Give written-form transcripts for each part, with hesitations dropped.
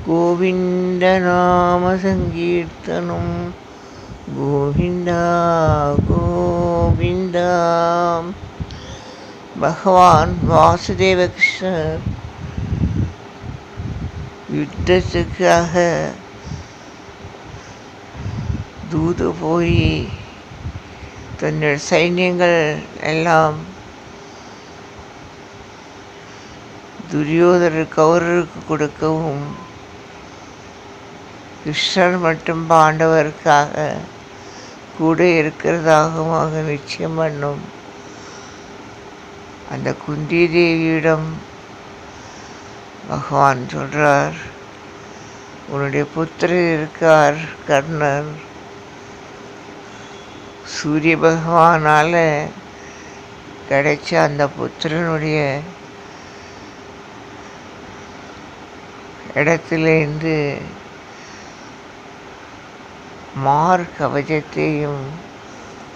கோவிந்த நாம சங்கீர்த்தனம் கோவிந்தா கோவிந்தா. பகவான் வாசுதேவ கிருஷ்ணர் யுத்தத்துக்காக தூது போய் தன்னுடைய சைன்யங்கள் எல்லாம் துரியோதனர் கௌரவருக்கு கொடுக்கவும் கிருஷ்ணர் மட்டும் பாண்டவருக்காக கூட இருக்கிறதாகவும் நிச்சயம் பண்ணும். அந்த குந்தி தேவியிடம் பகவான் சொல்றார், உன்னுடைய புத்திரர் இருக்கார் கர்ணர், சூரிய பகவானால் கிடைச்ச அந்த புத்திரனுடைய இடத்திலிருந்து மார் கவசத்தையும்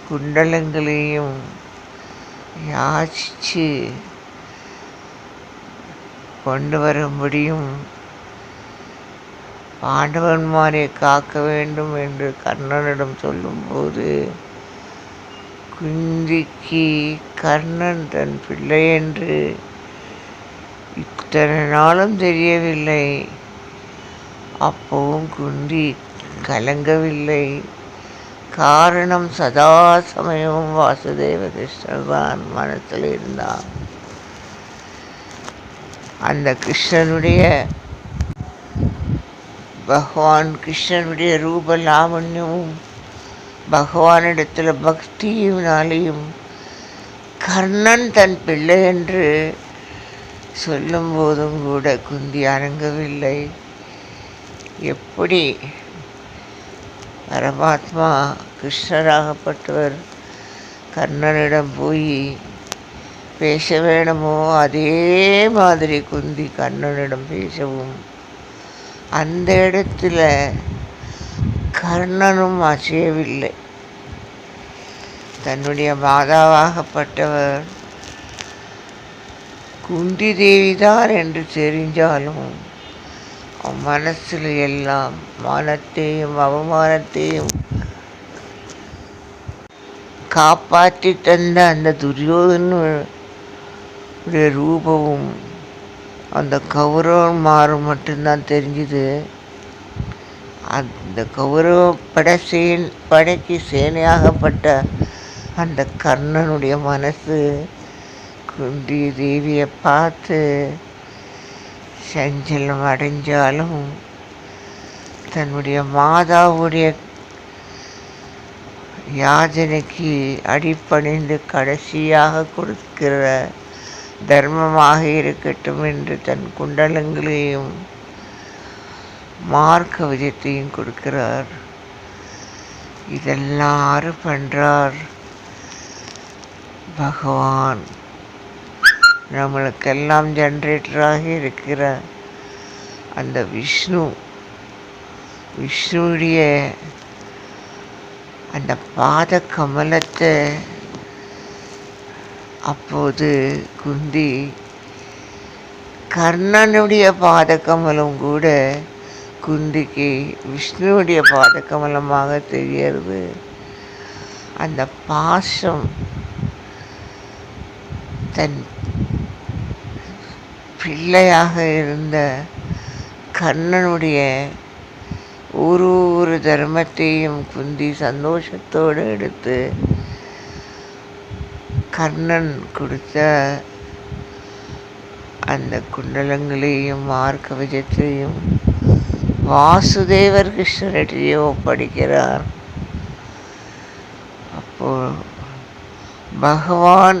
குண்டலங்களையும் யாச்சிச்சு கொண்டு வரும்படியும் பாண்டவன்மாரை காக்க வேண்டும் என்று கர்ணனிடம் சொல்லும்போது, குந்திக்கு கர்ணன் தன் பிள்ளை என்று இத்தனை நாளும் தெரியவில்லை. அப்பவும் குந்தி கலங்கவில்லை. காரணம் சதா சமயமும் வாசுதேவ கிருஷ்ணர் தான் மனத்தில் இருந்தார். அந்த கிருஷ்ணனுடைய பகவான் கிருஷ்ணனுடைய ரூப லாவண்யமும் பகவானிடத்தில் பக்தியினாலேயும் கர்ணன் தன் பிள்ளை என்று சொல்லும்போதும் கூட குந்தி அடங்கவில்லை. எப்படி பரமாத்மா கிருஷ்ணராகப்பட்டவர் கர்ணனிடம் போய் பேச வேணுமோ அதே மாதிரி குந்தி கர்ணனிடம் பேசவும் அந்த இடத்துல கர்ணனும் அசையவில்லை. தன்னுடைய மாதாவாகப்பட்டவர் குந்தி தேவிதான் என்று தெரிஞ்சாலும் மனசில் எல்லாம் மானத்தையும் அவமானத்தையும் காப்பாற்றி தந்த அந்த துரியோதனுடைய ரூபமும் அந்த கௌரவன் மாறும் மட்டும்தான் தெரிஞ்சுது. அந்த கௌரவ படைக்கு சேனையாகப்பட்ட அந்த கர்ணனுடைய மனசு குந்தி தேவியை பார்த்து சஞ்சலம் அடைஞ்சாலும் தன்னுடைய மாதாவுடைய யாதனைக்கு அடிப்பணிந்து கடைசியாக கொடுக்கிற தர்மமாக இருக்கட்டும் என்று தன் குண்டலங்களையும் மார்க்க விஜயத்தையும் கொடுக்கிறார். இதெல்லாம் யாரு பண்றார்? பகவான். நம்மளுக்கெல்லாம் ஜென்ரேட்டராக இருக்கிற அந்த விஷ்ணுவுடைய அந்த பாத கமலத்தை அப்போது குந்தி கர்ணனுடைய பாத கமலம் கூட குந்திக்கு விஷ்ணுவுடைய பாத கமலமாக தெரிகிறது. அந்த பாசம் தன் பிள்ளையாக இருந்த கர்ணனுடைய ஒரு தர்மத்தையும் குந்தி சந்தோஷத்தோடு எடுத்து கர்ணன் கொடுத்த அந்த குண்டலங்களையும் மார்க்க விஜயத்தையும் வாசுதேவர் கிருஷ்ணரிடையே ஒப்படைக்கிறார். அப்போ பகவான்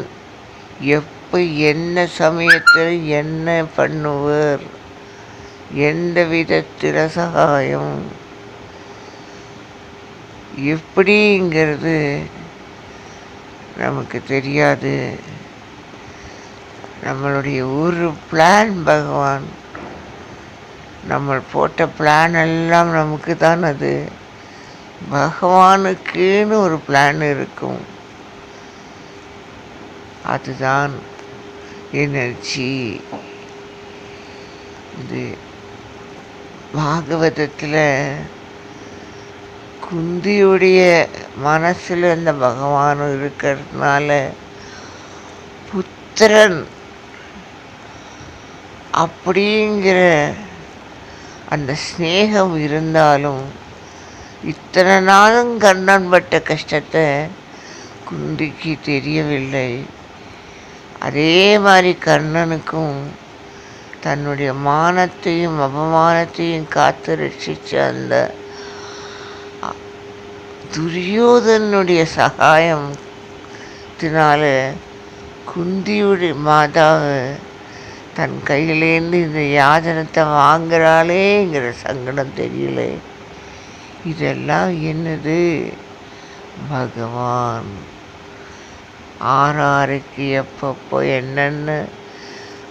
எப்போ என்ன சமயத்தில் என்ன பண்ணுவார், எந்த விதத்தில் சகாயம் எப்படிங்கிறது நமக்கு தெரியாது. நம்மளுடைய ஒரு பிளான் பகவான் நம்ம போட்ட பிளான் எல்லாம் நமக்கு தான். அது பகவானுக்குன்னு ஒரு பிளான் இருக்கும். அதுதான் எனர்ஜி. இது பாகவதத்தில் குந்தியுடைய மனசில் இந்த பகவான் இருக்கிறதுனால புத்திரன் அப்படிங்கிற அந்த ஸ்நேகம் இருந்தாலும் இத்தனை நாளும் கண்ணன் பட்ட கஷ்டத்தை குந்திக்கு தெரியவில்லை. அதே மாதிரி கர்ணனுக்கும் தன்னுடைய மானத்தையும் அவமானத்தையும் காத்து ரட்சித்த அந்த துரியோதனுடைய சகாயத்தினால குந்தியுடைய மாதாவை தன் கையிலேருந்து இந்த யாதனத்தை வாங்குறாளேங்கிற சங்கடம் தெரியல. இதெல்லாம் என்னது? பகவான் ஆறாருக்கு எப்பப்போ என்னென்ன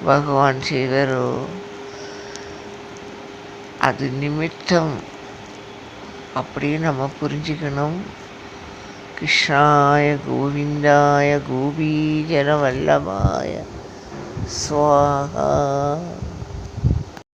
பகவான் செய்தாரோ அது நிமித்தம் அப்படின்னு நம்ம புரிஞ்சுக்கணும். கிருஷ்ணாய கோவிந்தாய கோபீஜன வல்லபாய ஸ்வாஹா.